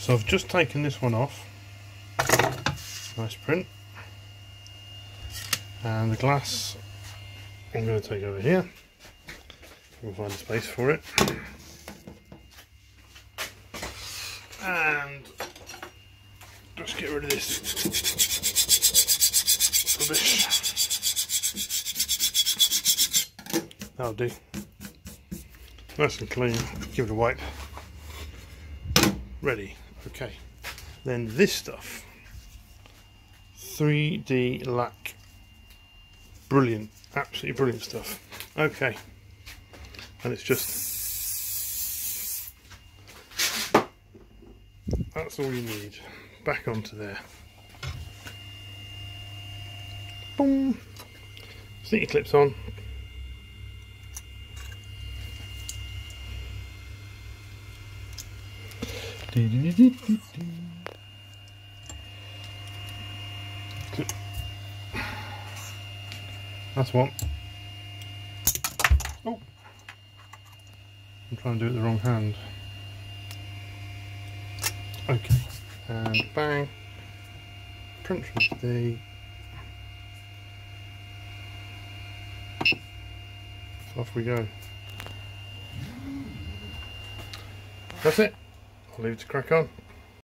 So I've just taken this one off. Nice print. And the glass I'm going to take over here. We'll find a space for it. And just get rid of this rubbish. That'll do. Nice and clean. Give it a wipe. Ready. Okay. Then this stuff. 3D LAC. Brilliant. Absolutely brilliant stuff. Okay. And it's just... that's all you need. Back onto there. Boom. Stick your clips on. That's one. Oh, I'm trying to do it with the wrong hand. Okay, and bang. Print from the. So off we go. That's it. I'll leave it to crack on.